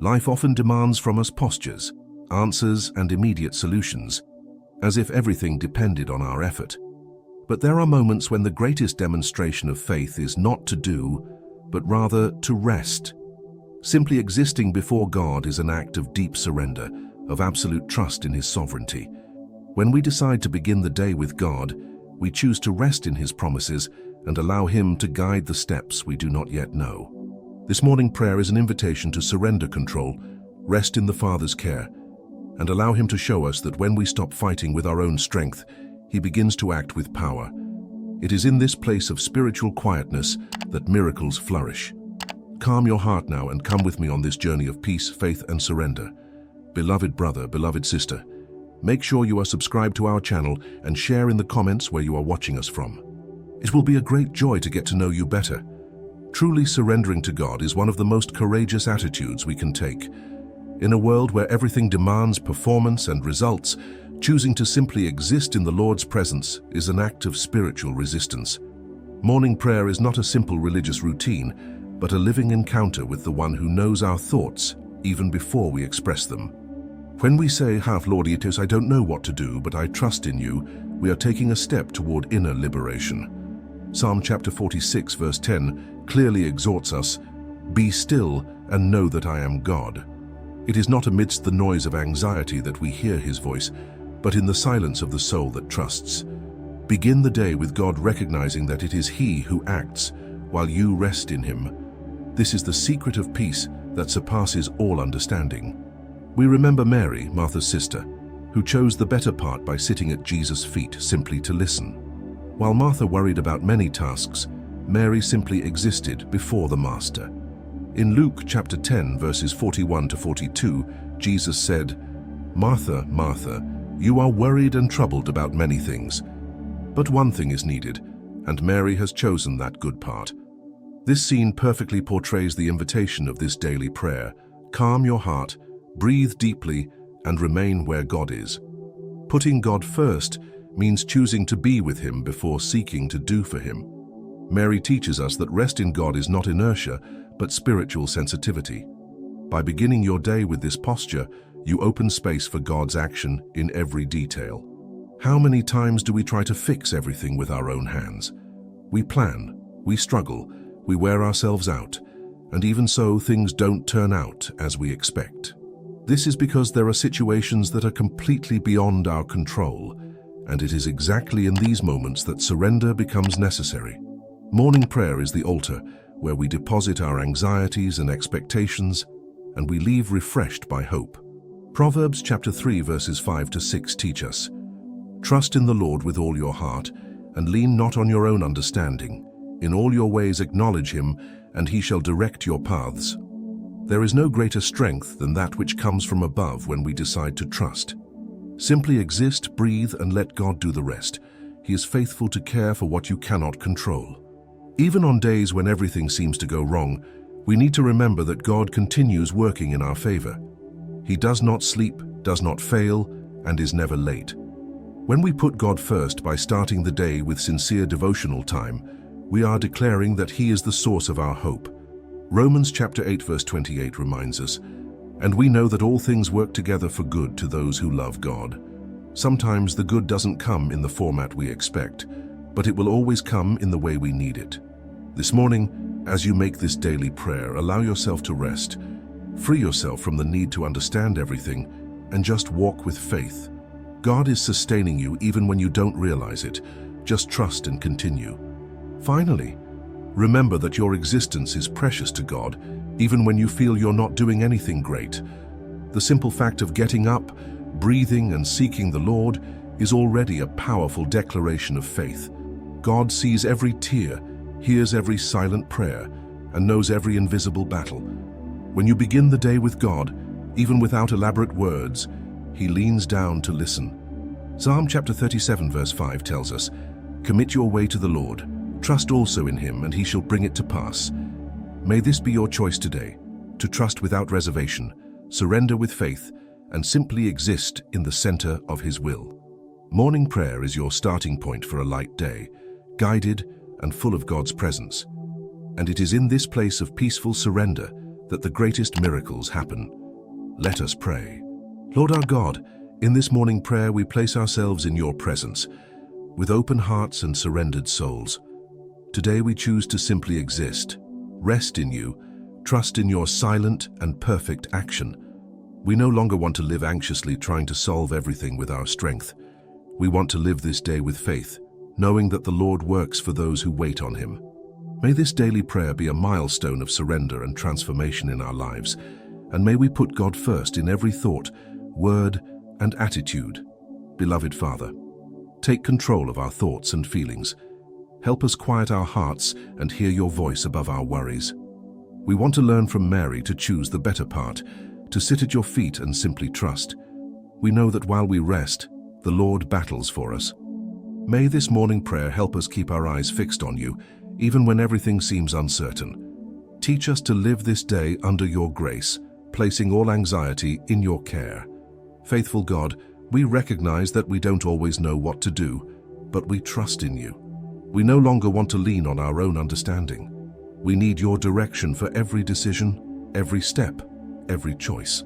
Life often demands from us postures, answers, and immediate solutions, as if everything depended on our effort. But there are moments when the greatest demonstration of faith is not to do, but rather to rest. Simply existing before God is an act of deep surrender, of absolute trust in His sovereignty. When we decide to begin the day with God, we choose to rest in His promises and allow Him to guide the steps we do not yet know. This morning prayer is an invitation to surrender control, rest in the Father's care, and allow Him to show us that when we stop fighting with our own strength, He begins to act with power. It is in this place of spiritual quietness that miracles flourish. Calm your heart now and come with me on this journey of peace, faith, and surrender. Beloved brother, beloved sister, make sure you are subscribed to our channel and share in the comments where you are watching us from. It will be a great joy to get to know you better. Truly surrendering to God is one of the most courageous attitudes we can take. In a world where everything demands performance and results, choosing to simply exist in the Lord's presence is an act of spiritual resistance. Morning prayer is not a simple religious routine, but a living encounter with the one who knows our thoughts even before we express them. When we say, Lord, it is, I don't know what to do, but I trust in you, we are taking a step toward inner liberation. Psalm chapter 46 verse 10 clearly exhorts us, "Be still and know that I am God." It is not amidst the noise of anxiety that we hear His voice, but in the silence of the soul that trusts. Begin the day with God recognizing that it is He who acts while you rest in Him. This is the secret of peace that surpasses all understanding. We remember Mary, Martha's sister, who chose the better part by sitting at Jesus' feet simply to listen. While Martha worried about many tasks, Mary simply existed before the Master. In Luke chapter 10 verses 41 to 42, Jesus said, "Martha, Martha, you are worried and troubled about many things, but one thing is needed, and Mary has chosen that good part." This scene perfectly portrays the invitation of this daily prayer. Calm your heart, breathe deeply, and remain where God is. Putting God first means choosing to be with Him before seeking to do for Him. Mary teaches us that rest in God is not inertia, but spiritual sensitivity. By beginning your day with this posture, you open space for God's action in every detail. How many times do we try to fix everything with our own hands? We plan, we struggle, we wear ourselves out, and even so, things don't turn out as we expect. This is because there are situations that are completely beyond our control, and it is exactly in these moments that surrender becomes necessary. Morning prayer is the altar where we deposit our anxieties and expectations, and we leave refreshed by hope. Proverbs chapter 3 verses 5 to 6 teach us, "Trust in the Lord with all your heart, and lean not on your own understanding. In all your ways acknowledge Him, and He shall direct your paths." There is no greater strength than that which comes from above when we decide to trust. Simply exist, breathe, and let God do the rest. He is faithful to care for what you cannot control. Even on days when everything seems to go wrong, we need to remember that God continues working in our favor. He does not sleep, does not fail, and is never late. When we put God first by starting the day with sincere devotional time, we are declaring that He is the source of our hope. Romans chapter 8 verse 28 reminds us, "And we know that all things work together for good to those who love God." Sometimes the good doesn't come in the format we expect, but it will always come in the way we need it. This morning, as you make this daily prayer, allow yourself to rest. Free yourself from the need to understand everything and just walk with faith. God is sustaining you even when you don't realize it. Just trust and continue. Finally, remember that your existence is precious to God, even when you feel you're not doing anything great. The simple fact of getting up, breathing, and seeking the Lord is already a powerful declaration of faith. God sees every tear, hears every silent prayer, and knows every invisible battle. When you begin the day with God, even without elaborate words, He leans down to listen. Psalm chapter 37 verse 5 tells us, "Commit your way to the Lord. Trust also in Him, and He shall bring it to pass." May this be your choice today, to trust without reservation, surrender with faith, and simply exist in the center of His will. Morning prayer is your starting point for a light day, guided and full of God's presence. And it is in this place of peaceful surrender that the greatest miracles happen. Let us pray. Lord our God, in this morning prayer we place ourselves in your presence, with open hearts and surrendered souls. Today we choose to simply exist, rest in you, trust in your silent and perfect action. We no longer want to live anxiously trying to solve everything with our strength. We want to live this day with faith, knowing that the Lord works for those who wait on him. May this daily prayer be a milestone of surrender and transformation in our lives, and may we put God first in every thought, word, and attitude. Beloved Father, take control of our thoughts and feelings. Help us quiet our hearts and hear your voice above our worries. We want to learn from Mary to choose the better part, to sit at your feet and simply trust. We know that while we rest, the Lord battles for us. May this morning prayer help us keep our eyes fixed on you, even when everything seems uncertain. Teach us to live this day under your grace, placing all anxiety in your care. Faithful God, we recognize that we don't always know what to do, but we trust in you. We no longer want to lean on our own understanding. We need your direction for every decision, every step, every choice.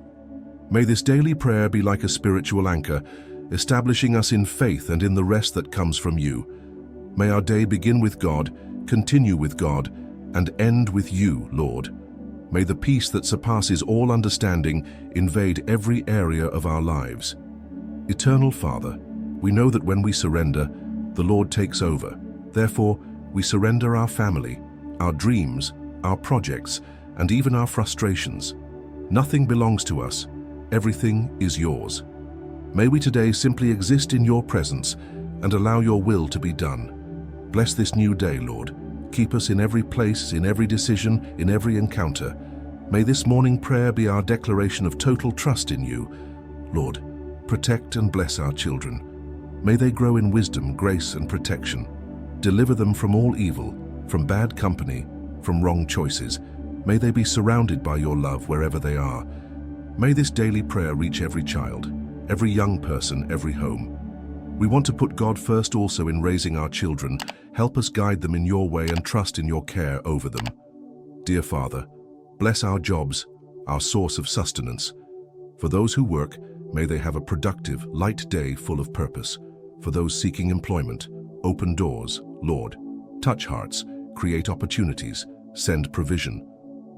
May this daily prayer be like a spiritual anchor, establishing us in faith and in the rest that comes from you. May our day begin with God, continue with God, and end with you, Lord. May the peace that surpasses all understanding invade every area of our lives. Eternal Father, we know that when we surrender, the Lord takes over. Therefore, we surrender our family, our dreams, our projects, and even our frustrations. Nothing belongs to us. Everything is yours. May we today simply exist in your presence and allow your will to be done. Bless this new day, Lord. Keep us in every place, in every decision, in every encounter. May this morning prayer be our declaration of total trust in you. Lord, protect and bless our children. May they grow in wisdom, grace, and protection. Deliver them from all evil, from bad company, from wrong choices. May they be surrounded by your love wherever they are. May this daily prayer reach every child, every young person, every home. We want to put God first also in raising our children. Help us guide them in your way and trust in your care over them. Dear Father, bless our jobs, our source of sustenance. For those who work, may they have a productive, light day full of purpose. For those seeking employment, open doors, Lord. Touch hearts, create opportunities, send provision.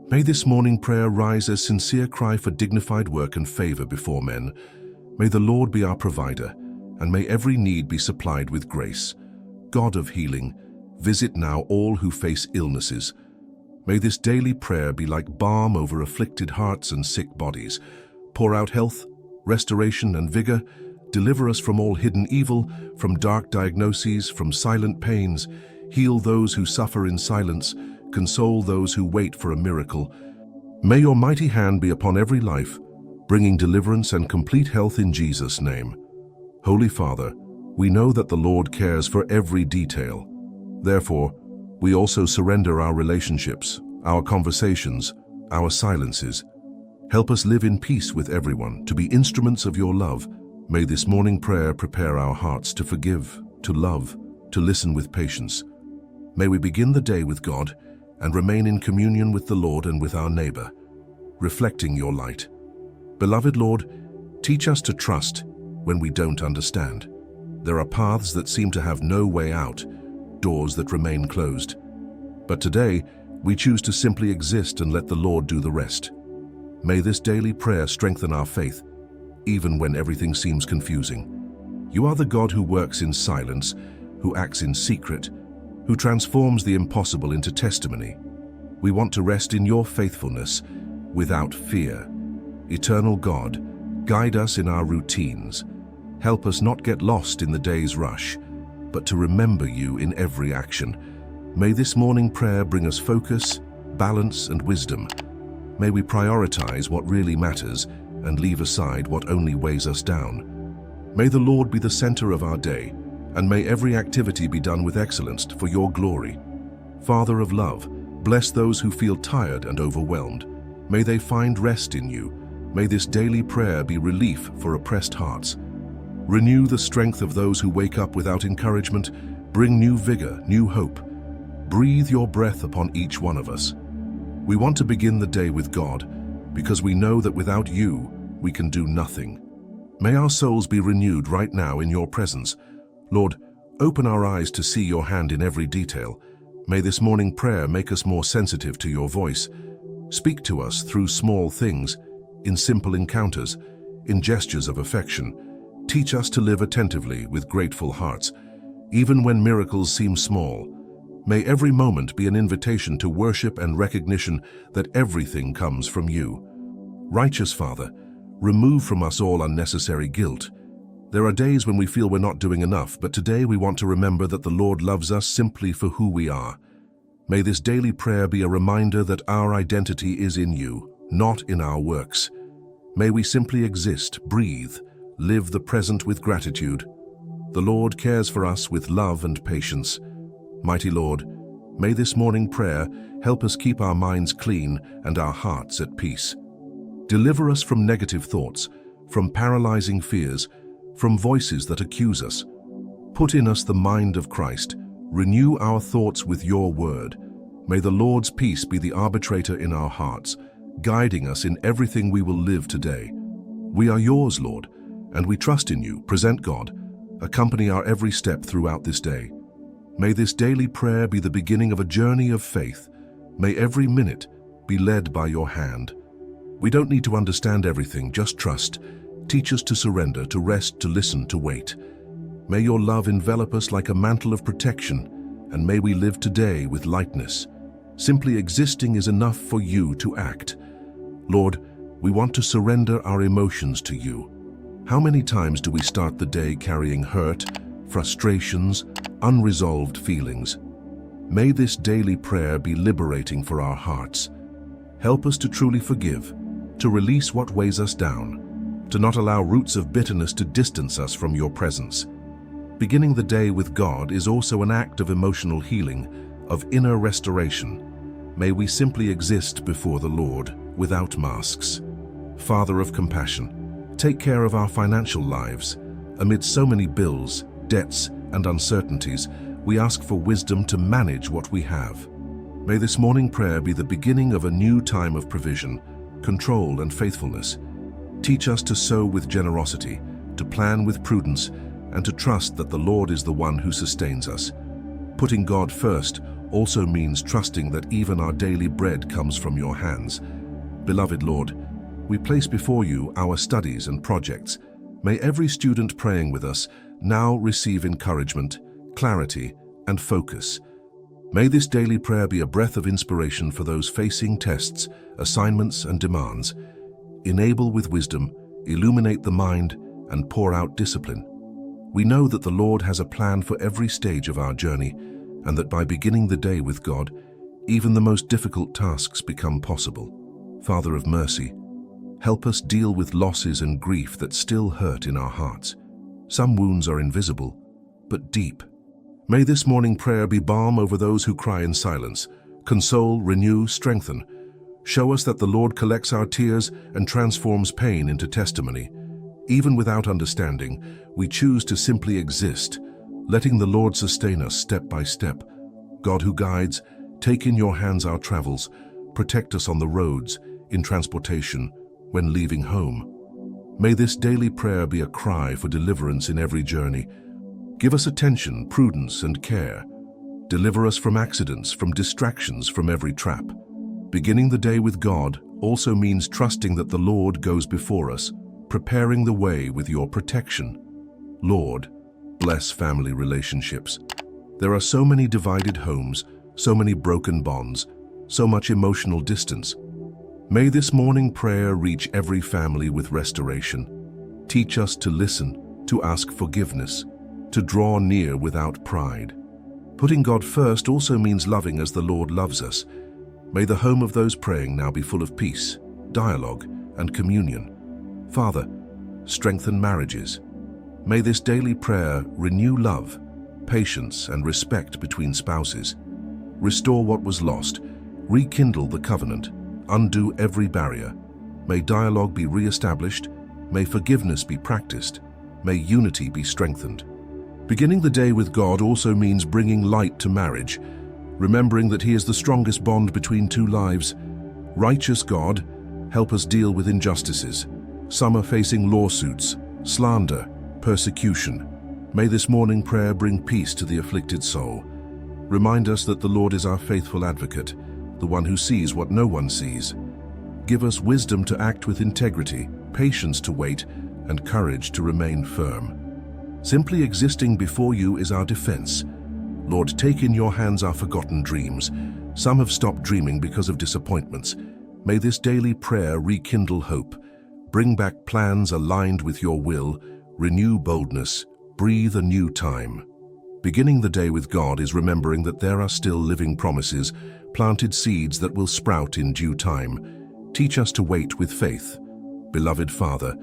May this morning prayer rise as sincere cry for dignified work and favor before men. May the Lord be our provider, and may every need be supplied with grace. God of healing, visit now all who face illnesses. May this daily prayer be like balm over afflicted hearts and sick bodies. Pour out health, restoration, and vigor. Deliver us from all hidden evil, from dark diagnoses, from silent pains. Heal those who suffer in silence. Console those who wait for a miracle. May your mighty hand be upon every life, bringing deliverance and complete health in Jesus' name. Holy Father, we know that the Lord cares for every detail. Therefore, we also surrender our relationships, our conversations, our silences. Help us live in peace with everyone, to be instruments of your love. May this morning prayer prepare our hearts to forgive, to love, to listen with patience. May we begin the day with God and remain in communion with the Lord and with our neighbor, reflecting your light. Beloved Lord, teach us to trust when we don't understand. There are paths that seem to have no way out, doors that remain closed. But today, we choose to simply exist and let the Lord do the rest. May this daily prayer strengthen our faith, even when everything seems confusing. You are the God who works in silence, who acts in secret, who transforms the impossible into testimony. We want to rest in your faithfulness without fear. Eternal God, guide us in our routines. Help us not get lost in the day's rush, but to remember you in every action. May this morning prayer bring us focus, balance, and wisdom. May we prioritize what really matters and leave aside what only weighs us down. May the Lord be the center of our day, and may every activity be done with excellence for your glory. Father of love, bless those who feel tired and overwhelmed. May they find rest in you. May this daily prayer be relief for oppressed hearts. Renew the strength of those who wake up without encouragement. Bring new vigor, new hope. Breathe your breath upon each one of us. We want to begin the day with God because we know that without you, we can do nothing. May our souls be renewed right now in your presence. Lord, open our eyes to see your hand in every detail. May this morning prayer make us more sensitive to your voice. Speak to us through small things, in simple encounters, in gestures of affection. Teach us to live attentively with grateful hearts, even when miracles seem small. May every moment be an invitation to worship and recognition that everything comes from you. Righteous Father, remove from us all unnecessary guilt. There are days when we feel we're not doing enough, but today we want to remember that the Lord loves us simply for who we are. May this daily prayer be a reminder that our identity is in you, not in our works. May we simply exist, breathe, live the present with gratitude. The Lord cares for us with love and patience. Mighty Lord, may this morning prayer help us keep our minds clean and our hearts at peace. Deliver us from negative thoughts, from paralyzing fears, from voices that accuse us. Put in us the mind of Christ. Renew our thoughts with your word. May the Lord's peace be the arbitrator in our hearts, guiding us in everything we will live today. We are yours, Lord, and we trust in you. Present God. Accompany our every step throughout this day. May this daily prayer be the beginning of a journey of faith. May every minute be led by your hand. We don't need to understand everything, just trust. Teach us to surrender, to rest, to listen, to wait. May your love envelop us like a mantle of protection, and may we live today with lightness. Simply existing is enough for you to act. Lord, we want to surrender our emotions to you. How many times do we start the day carrying hurt, frustrations, unresolved feelings? May this daily prayer be liberating for our hearts. Help us to truly forgive, to release what weighs us down, to not allow roots of bitterness to distance us from your presence. Beginning the day with God is also an act of emotional healing, of inner restoration. May we simply exist before the Lord without masks. Father of compassion, take care of our financial lives. Amid so many bills, debts, and uncertainties, we ask for wisdom to manage what we have. May this morning prayer be the beginning of a new time of provision, control, and faithfulness. Teach us to sow with generosity, to plan with prudence, and to trust that the Lord is the one who sustains us. Putting God first also means trusting that even our daily bread comes from your hands. Beloved Lord, we place before you our studies and projects. May every student praying with us now receive encouragement, clarity, and focus. May this daily prayer be a breath of inspiration for those facing tests, assignments, and demands. Enable with wisdom, illuminate the mind, and pour out discipline. We know that the Lord has a plan for every stage of our journey, and that by beginning the day with God, even the most difficult tasks become possible. Father of mercy, help us deal with losses and grief that still hurt in our hearts. Some wounds are invisible, but deep. May this morning prayer be balm over those who cry in silence. Console, renew, strengthen. Show us that the Lord collects our tears and transforms pain into testimony. Even without understanding, we choose to simply exist, letting the Lord sustain us step by step. God who guides, take in your hands our travels. Protect us on the roads, in transportation, when leaving home. May this daily prayer be a cry for deliverance in every journey. Give us attention, prudence, and care. Deliver us from accidents, from distractions, from every trap. Beginning the day with God also means trusting that the Lord goes before us, preparing the way with your protection. Lord, bless family relationships. There are so many divided homes, so many broken bonds, so much emotional distance. May this morning prayer reach every family with restoration. Teach us to listen, to ask forgiveness, to draw near without pride. Putting God first also means loving as the Lord loves us. May the home of those praying now be full of peace, dialogue, and communion. Father, strengthen marriages. May this daily prayer renew love, patience, and respect between spouses. Restore what was lost, rekindle the covenant, undo every barrier. May dialogue be re-established, may forgiveness be practiced, may unity be strengthened. Beginning the day with God also means bringing light to marriage, remembering that He is the strongest bond between two lives. Righteous God, help us deal with injustices. Some are facing lawsuits, slander, persecution. May this morning prayer bring peace to the afflicted soul. Remind us that the Lord is our faithful advocate, the one who sees what no one sees. Give us wisdom to act with integrity, patience to wait, and courage to remain firm. Simply existing before you is our defense. Lord, take in your hands our forgotten dreams. Some have stopped dreaming because of disappointments. May this daily prayer rekindle hope. Bring back plans aligned with your will, renew boldness, breathe a new time. Beginning the day with God is remembering that there are still living promises, planted seeds that will sprout in due time. Teach us to wait with faith. Beloved Father,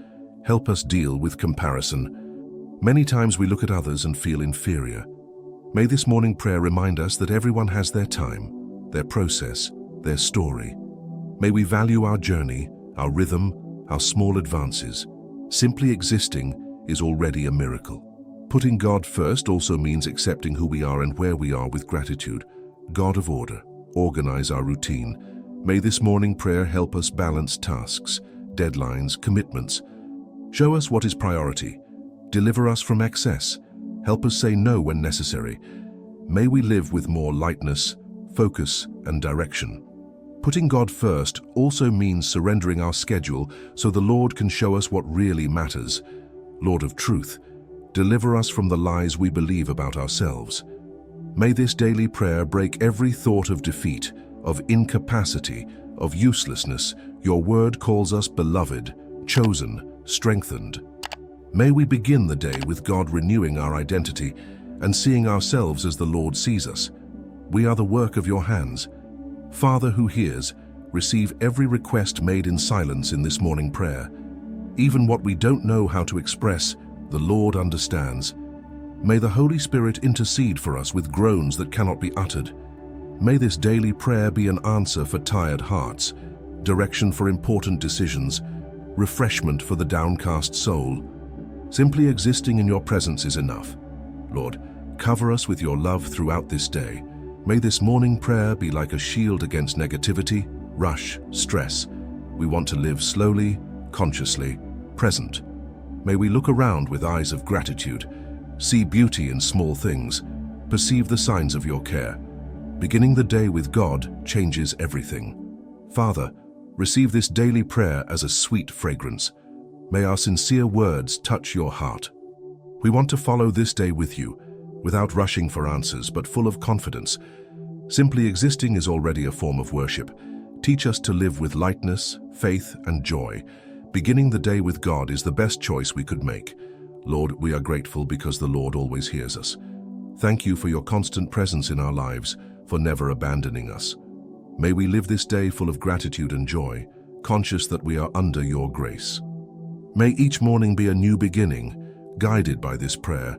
help us deal with comparison. Many times we look at others and feel inferior. May this morning prayer remind us that everyone has their time, their process, their story. May we value our journey, our rhythm, our small advances. Simply existing is already a miracle. Putting God first also means accepting who we are and where we are with gratitude. God of order, organize our routine. May this morning prayer help us balance tasks, deadlines, commitments. Show us what is priority. Deliver us from excess. Help us say no when necessary. May we live with more lightness, focus, and direction. Putting God first also means surrendering our schedule so the Lord can show us what really matters. Lord of truth, deliver us from the lies we believe about ourselves. May this daily prayer break every thought of defeat, of incapacity, of uselessness. Your word calls us beloved, chosen, strengthened. May we begin the day with God renewing our identity and seeing ourselves as the Lord sees us. We are the work of your hands. Father who hears, receive every request made in silence in this morning prayer. Even what we don't know how to express, the Lord understands. May the Holy Spirit intercede for us with groans that cannot be uttered. May this daily prayer be an answer for tired hearts, direction for important decisions, refreshment for the downcast soul. Simply existing in your presence is enough. Lord, cover us with your love throughout this day. May this morning prayer be like a shield against negativity, rush, stress. We want to live slowly, consciously, present. May we look around with eyes of gratitude, see beauty in small things, perceive the signs of your care. Beginning the day with God changes everything. Father, receive this daily prayer as a sweet fragrance. May our sincere words touch your heart. We want to follow this day with you, without rushing for answers, but full of confidence. Simply existing is already a form of worship. Teach us to live with lightness, faith, and joy. Beginning the day with God is the best choice we could make. Lord, we are grateful because the Lord always hears us. Thank you for your constant presence in our lives, for never abandoning us. May we live this day full of gratitude and joy, conscious that we are under your grace. May each morning be a new beginning, guided by this prayer,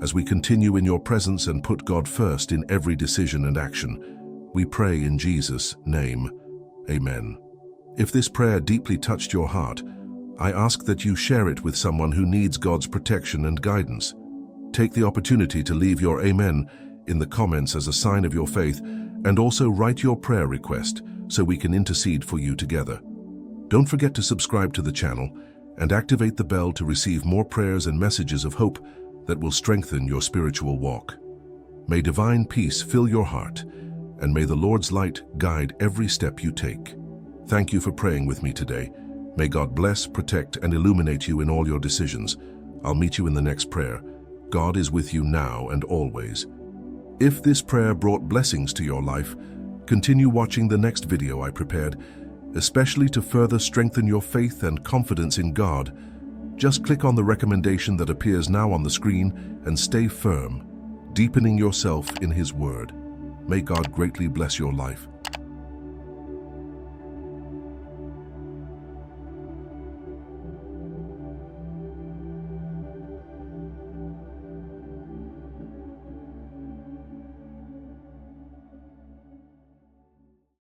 as we continue in your presence and put God first in every decision and action. We pray in Jesus' name. Amen. If this prayer deeply touched your heart, I ask that you share it with someone who needs God's protection and guidance. Take the opportunity to leave your amen in the comments as a sign of your faith, and also write your prayer request so we can intercede for you together. Don't forget to subscribe to the channel and activate the bell to receive more prayers and messages of hope that will strengthen your spiritual walk. May divine peace fill your heart, and may the Lord's light guide every step you take. Thank you for praying with me today. May God bless, protect, and illuminate you in all your decisions. I'll meet you in the next prayer. God is with you now and always. If this prayer brought blessings to your life, continue watching the next video I prepared, especially to further strengthen your faith and confidence in God. Just click on the recommendation that appears now on the screen and stay firm, deepening yourself in His Word. May God greatly bless your life.